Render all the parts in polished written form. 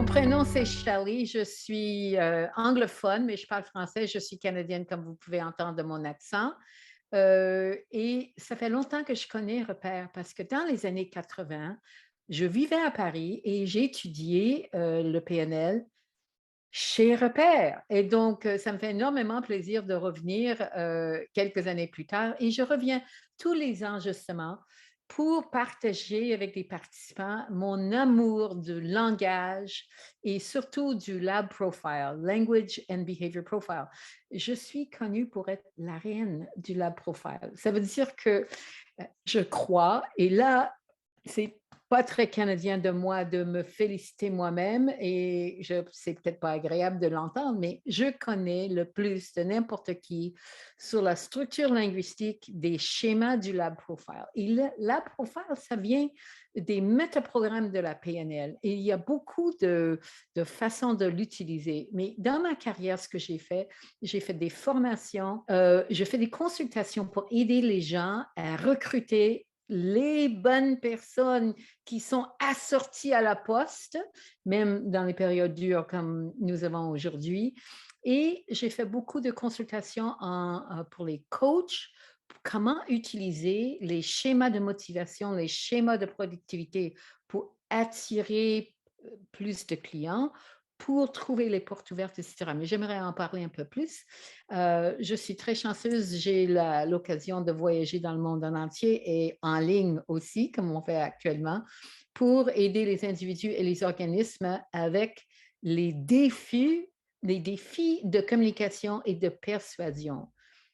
Mon prénom, c'est Shelley. Je suis anglophone, mais je parle français. Je suis canadienne, comme vous pouvez entendre de mon accent. Et ça fait longtemps que je connais Repère parce que dans les années 80, je vivais à Paris et j'ai étudié le PNL chez Repère. Et donc, ça me fait énormément plaisir de revenir quelques années plus tard. Et je reviens tous les ans, justement, pour partager avec les participants mon amour du langage et surtout du Lab Profile, Language and Behavior Profile. Je suis connue pour être la reine du Lab Profile. Ça veut dire que je crois, et là, c'est pas très canadien de moi de me féliciter moi-même et c'est peut-être pas agréable de l'entendre, mais je connais le plus de n'importe qui sur la structure linguistique des schémas du Lab Profile. Et le Lab Profile, ça vient des métaprogrammes de la PNL et il y a beaucoup de façons de l'utiliser. Mais dans ma carrière, ce que j'ai fait des formations, je fais des consultations pour aider les gens à recruter les bonnes personnes qui sont assorties à la poste, même dans les périodes dures comme nous avons aujourd'hui. Et j'ai fait beaucoup de consultations pour les coachs, comment utiliser les schémas de motivation, les schémas de productivité pour attirer plus de clients, pour trouver les portes ouvertes, etc. Mais j'aimerais en parler un peu plus. Je suis très chanceuse, j'ai l'occasion de voyager dans le monde en entier et en ligne aussi, comme on fait actuellement, pour aider les individus et les organismes avec les défis, les défis de communication et de persuasion.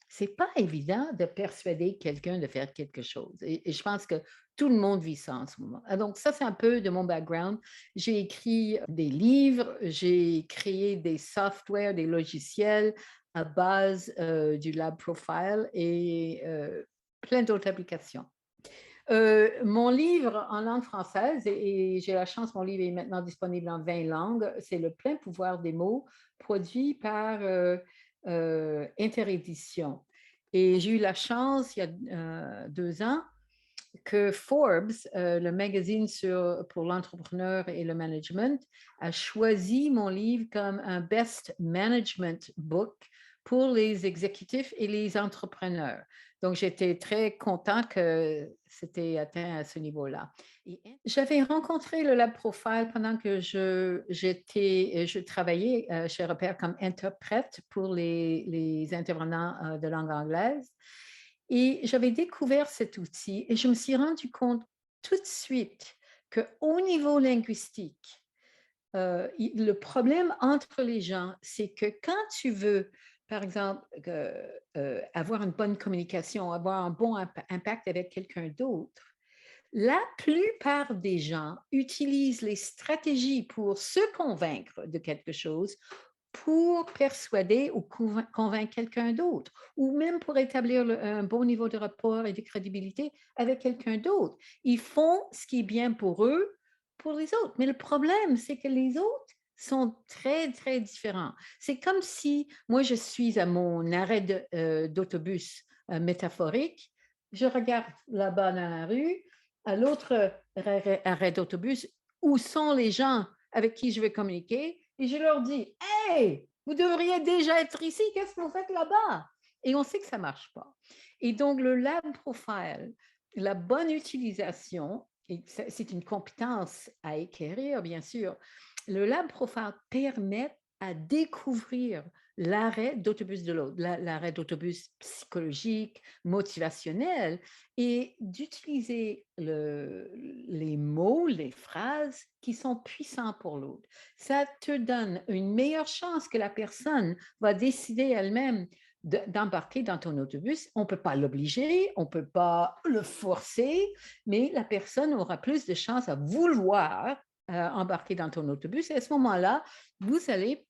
C'est pas évident de persuader quelqu'un de faire quelque chose. Et je pense que tout le monde vit ça en ce moment. Donc, ça, c'est un peu de mon background. J'ai écrit des livres, j'ai créé des softwares, des logiciels à base du Lab Profile et plein d'autres applications. Mon livre en langue française, et j'ai la chance, mon livre est maintenant disponible en 20 langues, c'est Le plein pouvoir des mots, produit par Interédition. Et j'ai eu la chance, il y a 2 ans, que Forbes, le magazine pour l'entrepreneur et le management, a choisi mon livre comme un best management book pour les exécutifs et les entrepreneurs. Donc, j'étais très content que c'était atteint à ce niveau-là. J'avais rencontré le Lab Profile pendant que je travaillais chez Repère comme interprète pour les intervenants de langue anglaise. Et j'avais découvert cet outil et je me suis rendu compte tout de suite qu'au niveau linguistique, le problème entre les gens, c'est que quand tu veux, par exemple, avoir une bonne communication, avoir un bon impact avec quelqu'un d'autre, la plupart des gens utilisent les stratégies pour se convaincre de quelque chose pour persuader ou convaincre quelqu'un d'autre, ou même pour établir un bon niveau de rapport et de crédibilité avec quelqu'un d'autre. Ils font ce qui est bien pour eux, pour les autres. Mais le problème, c'est que les autres sont très, très différents. C'est comme si moi, je suis à mon arrêt d'autobus métaphorique, je regarde là-bas dans la rue, à l'autre arrêt d'autobus, où sont les gens avec qui je vais communiquer, et je leur dis, hey, vous devriez déjà être ici, qu'est-ce que vous faites là-bas? Et on sait que ça ne marche pas. Et donc, le Lab Profile, la bonne utilisation, et c'est une compétence à acquérir, bien sûr, le Lab Profile permet à découvrir l'arrêt d'autobus de l'autre, l'arrêt d'autobus psychologique, motivationnel, et d'utiliser les mots, les phrases qui sont puissants pour l'autre. Ça te donne une meilleure chance que la personne va décider elle-même d'embarquer dans ton autobus. On ne peut pas l'obliger, on ne peut pas le forcer, mais la personne aura plus de chances à vouloir embarquer dans ton autobus. Et à ce moment-là, vous allez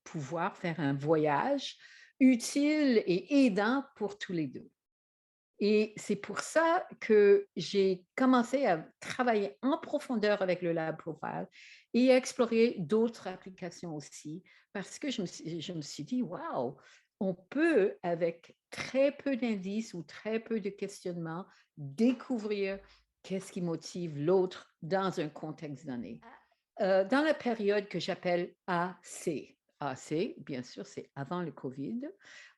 pouvoir faire un voyage utile et aidant pour tous les deux. Et c'est pour ça que j'ai commencé à travailler en profondeur avec le Lab Profile et à explorer d'autres applications aussi, parce que je me suis dit, wow, on peut, avec très peu d'indices ou très peu de questionnements, découvrir qu'est-ce qui motive l'autre dans un contexte donné. Dans la période que j'appelle AC. AC, bien sûr, c'est avant le COVID.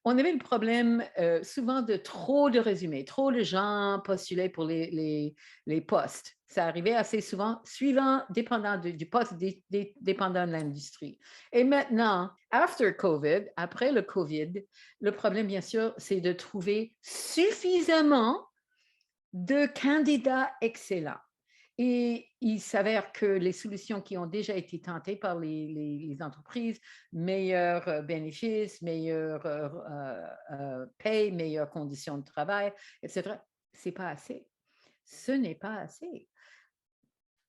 On avait le problème souvent de trop de résumés, trop de gens postulaient pour les postes. Ça arrivait assez souvent, suivant, dépendant du poste, dépendant de l'industrie. Et maintenant, after COVID, après le COVID, le problème, bien sûr, c'est de trouver suffisamment de candidats excellents. Et il s'avère que les solutions qui ont déjà été tentées par les entreprises, meilleurs bénéfices, meilleure paye, meilleures conditions de travail, etc., c'est pas assez. Ce n'est pas assez.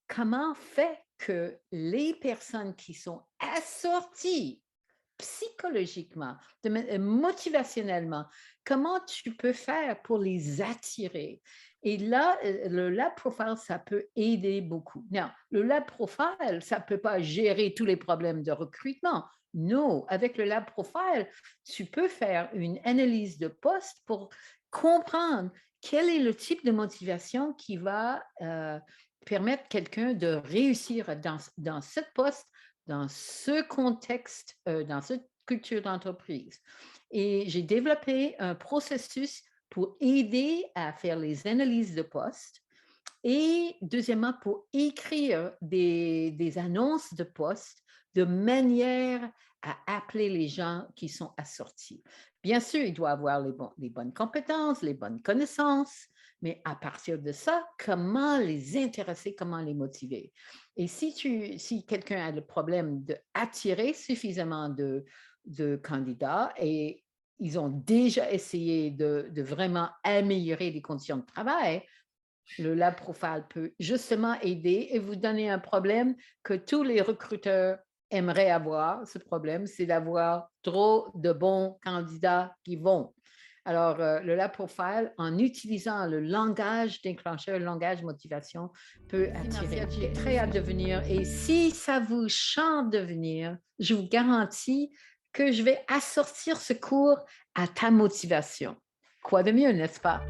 Comment fait que les personnes qui sont assorties psychologiquement, motivationnellement, comment tu peux faire pour les attirer? Et là, le lab profile, ça peut aider beaucoup. Non, le lab profile, ça ne peut pas gérer tous les problèmes de recrutement. Non, avec le lab profile, tu peux faire une analyse de poste pour comprendre quel est le type de motivation qui va permettre quelqu'un de réussir dans ce poste, dans ce contexte, dans cette culture d'entreprise. Et j'ai développé un processus pour aider à faire les analyses de poste et deuxièmement, pour écrire des annonces de poste de manière à appeler les gens qui sont assortis. Bien sûr, il doit avoir les bonnes compétences, les bonnes connaissances, mais à partir de ça, comment les intéresser, comment les motiver. Et si quelqu'un a le problème d'attirer suffisamment de candidats et ils ont déjà essayé de vraiment améliorer les conditions de travail, le lab profile peut justement aider et vous donner un problème que tous les recruteurs aimeraient avoir. Ce problème, c'est d'avoir trop de bons candidats qui vont. Alors, le lab profile, en utilisant le langage déclencheur, le langage motivation, peut attirer. J'ai très hâte de venir. Et si ça vous chante de venir, je vous garantis que je vais assortir ce cours à ta motivation. Quoi de mieux, n'est-ce pas?